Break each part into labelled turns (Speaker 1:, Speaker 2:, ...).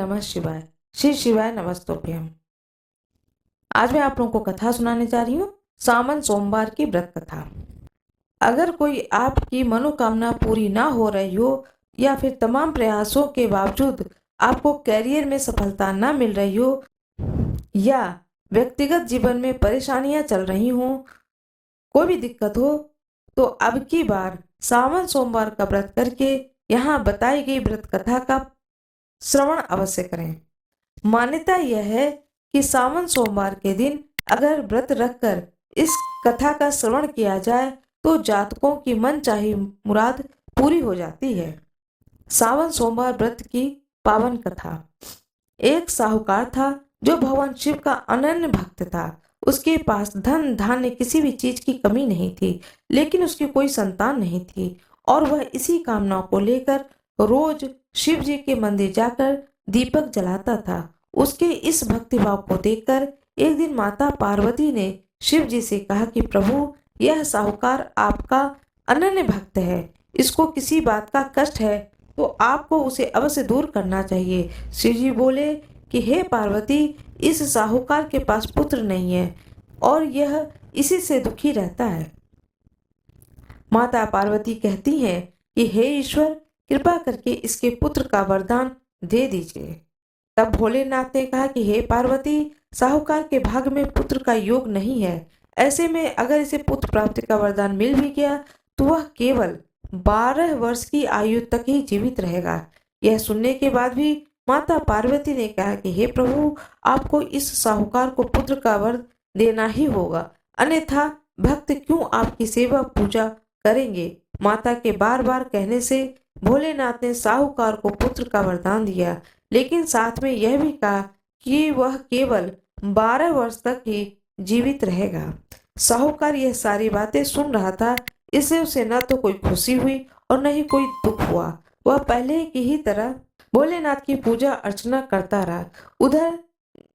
Speaker 1: नमः शिवाय। श्री शिवाय नमस्तुभ्यम। आज मैं आप लोगों को कथा सुनाने जा रही हूँ, सावन सोमवार की व्रत कथा। अगर कोई आपकी मनोकामना पूरी ना हो रही हो या फिर तमाम प्रयासों के बावजूद आपको कैरियर में सफलता ना मिल रही हो या व्यक्तिगत जीवन में परेशानियां चल रही हो, कोई भी दिक्कत हो, तो अब की बार सावन सोमवार का व्रत करके यहाँ बताई गई व्रत कथा का श्रवण अवश्य करें। मान्यता यह है कि सावन सोमवार के दिन अगर व्रत रखकर इस कथा का श्रवण किया जाए तो जातकों की मनचाही मुराद पूरी हो जाती है। सावन सोमवार व्रत की पावन कथा। एक साहूकार था जो भगवान शिव का अनन्य भक्त था। उसके पास धन धान्य किसी भी चीज की कमी नहीं थी, लेकिन उसकी कोई संतान नहीं थी और वह इसी कामना को लेकर रोज शिव जी के मंदिर जाकर दीपक जलाता था। उसके इस भक्तिभाव को देखकर एक दिन माता पार्वती ने शिव जी से कहा कि प्रभु, यह साहूकार आपका अनन्य भक्त है, इसको किसी बात का कष्ट है तो आपको उसे अवश्य दूर करना चाहिए। शिव जी बोले कि हे पार्वती, इस साहूकार के पास पुत्र नहीं है और यह इसी से दुखी रहता है। माता पार्वती कहती हैं कि हे ईश्वर, कृपा करके इसके पुत्र का वरदान दे दीजिए। तब भोलेनाथ ने कहा कि हे पार्वती, साहूकार के भाग्य में पुत्र का योग नहीं है। ऐसे में अगर इसे पुत्र प्राप्ति का वरदान मिल भी गया तो वह केवल 12 वर्ष की आयु तक ही जीवित रहेगा। यह सुनने के बाद भी माता पार्वती ने कहा कि हे प्रभु, आपको इस साहूकार को पुत्र का वर देना ही होगा, अन्यथा भक्त क्यों आपकी सेवा पूजा करेंगे। माता के बार बार कहने से भोलेनाथ ने साहूकार को पुत्र का वरदान दिया, लेकिन साथ में यह भी कहा कि वह केवल 12 वर्ष तक ही जीवित रहेगा। साहूकार यह सारी बातें सुन रहा था, इससे उसे न तो कोई खुशी हुई और न ही कोई दुख हुआ। वह पहले की ही तरह भोलेनाथ की पूजा अर्चना करता रहा। उधर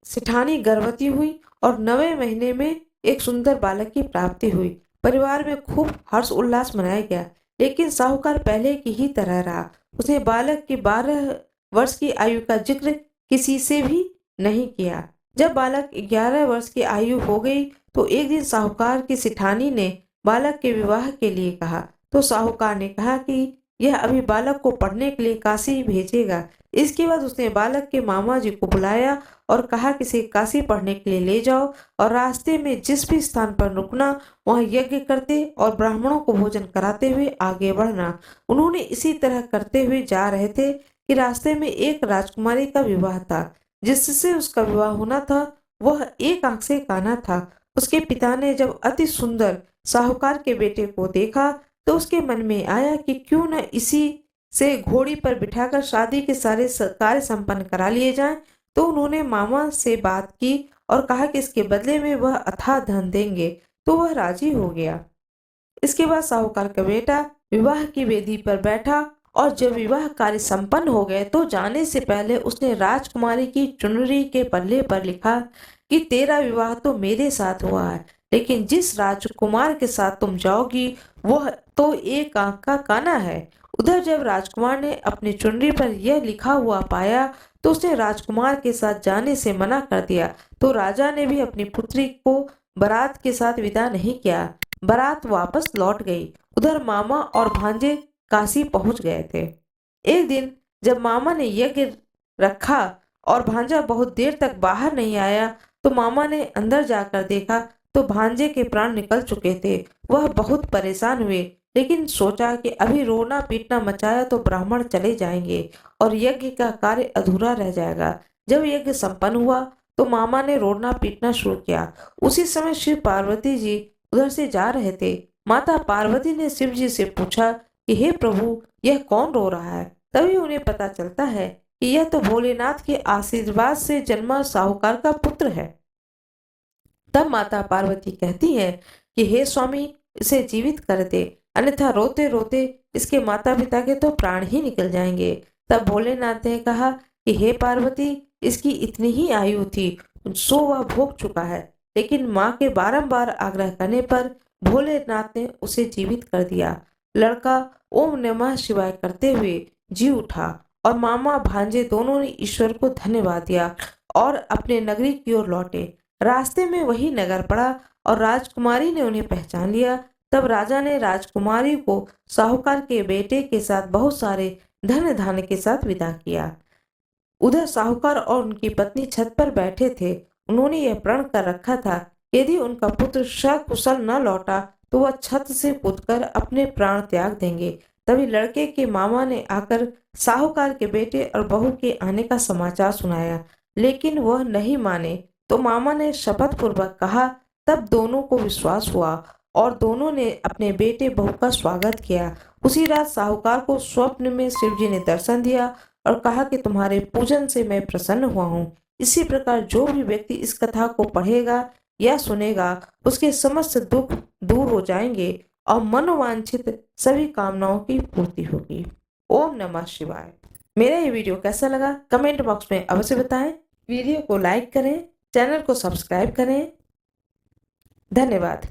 Speaker 1: सेठानी गर्भवती हुई और 9वें महीने में एक सुंदर बालक की प्राप्ति हुई। परिवार में खूब हर्ष उल्लास मनाया गया, लेकिन साहूकार पहले की ही तरह रहा। उसने बालक की 12 वर्ष की आयु का जिक्र किसी से भी नहीं किया। जब बालक 11 वर्ष की आयु हो गई तो एक दिन साहूकार की सेठानी ने बालक के विवाह के लिए कहा, तो साहूकार ने कहा कि यह अभी बालक को पढ़ने के लिए काशी भेजेगा। इसके बाद उसने बालक के मामा जी को बुलाया और कहा कि इसे काशी पढ़ने के लिए ले जाओ और रास्ते में जिस भी स्थान पर रुकना वहां यज्ञ करते और ब्राह्मणों को भोजन कराते हुए आगे बढ़ना। उन्होंने इसी तरह करते हुए जा रहे थे कि रास्ते में एक राजकुमारी का विवाह था। जिससे उसका विवाह होना था वह एक आंख से काना था। उसके पिता ने जब अति सुंदर साहूकार के बेटे को देखा तो उसके मन में आया कि क्यों न इसी से घोड़ी पर बिठाकर शादी के सारे कार्य संपन्न करा लिए जाएं। तो उन्होंने मामा से बात की और कहा कि इसके बदले में वह अथाह धन देंगे, तो वह राजी हो गया। इसके बाद साहूकार का बेटा विवाह की वेदी पर बैठा और जब विवाह कार्य संपन्न हो गए तो जाने से पहले उसने राजकुमारी की चुनरी के पल्ले पर लिखा कि तेरा विवाह तो मेरे साथ हुआ है, लेकिन जिस राजकुमार के साथ तुम जाओगी वह तो एक आंख का काना है। उधर जब राजकुमार ने अपनी चुनरी पर यह लिखा हुआ पाया तो उसने राजकुमार के साथ जाने से मना कर दिया। तो राजा ने भी अपनी पुत्री को बारात के साथ विदा नहीं किया। बारात वापस लौट गई। उधर मामा और भांजे काशी पहुंच गए थे। एक दिन जब मामा ने यज्ञ रखा और भांजा बहुत देर तक बाहर नहीं आया तो मामा ने अंदर जाकर देखा तो भांजे के प्राण निकल चुके थे। वह बहुत परेशान हुए, लेकिन सोचा कि अभी रोना पीटना मचाया तो ब्राह्मण चले जाएंगे और यज्ञ का कार्य अधूरा रह जाएगा। जब यज्ञ संपन्न हुआ तो मामा ने रोना पीटना शुरू किया। उसी समय शिव पार्वती जी उधर से जा रहे थे। माता पार्वती ने शिव जी से पूछा कि हे प्रभु, यह कौन रो रहा है। तभी उन्हें पता चलता है कि यह तो भोलेनाथ के आशीर्वाद से जन्मा साहूकार का पुत्र है। तब माता पार्वती कहती है कि हे स्वामी, इसे जीवित कर दे, अन्यथा रोते रोते इसके माता पिता के तो प्राण ही निकल जाएंगे। तब भोलेनाथ ने कहा कि हे पार्वती, इसकी इतनी ही आयु थी सो वह भोग चुका है। लेकिन माँ के बारंबार आग्रह करने पर भोलेनाथ ने उसे जीवित कर दिया। लड़का ओम नमः शिवाय करते हुए जी उठा और मामा भांजे दोनों ने ईश्वर को धन्यवाद दिया और अपने नगरी की ओर लौटे। रास्ते में वही नगर पड़ा और राजकुमारी ने उन्हें पहचान लिया। तब राजा ने राजकुमारी को साहूकार के बेटे के साथ बहुत सारे धन धान्य के साथ विदा किया। उधर साहूकार और उनकी पत्नी छत पर बैठे थे। उन्होंने यह प्रण कर रखा था कि यदि उनका पुत्र सकुशल न लौटा तो वह छत से कूदकर अपने प्राण त्याग देंगे। तभी लड़के के मामा ने आकर साहूकार के बेटे और बहू के आने का समाचार सुनाया, लेकिन वह नहीं माने तो मामा ने शपथ पूर्वक कहा। तब दोनों को विश्वास हुआ और दोनों ने अपने बेटे बहू का स्वागत किया। उसी रात साहूकार को स्वप्न में शिवजी ने दर्शन दिया और कहा कि तुम्हारे पूजन से मैं प्रसन्न हुआ हूँ। इसी प्रकार जो भी व्यक्ति इस कथा को पढ़ेगा या सुनेगा उसके समस्त दुख दूर हो जाएंगे और मनोवांछित सभी कामनाओं की पूर्ति होगी। ओम नमः शिवाय। मेरा ये वीडियो कैसा लगा कमेंट बॉक्स में अवश्य बताएं। वीडियो को लाइक करें, चैनल को सब्सक्राइब करें। धन्यवाद।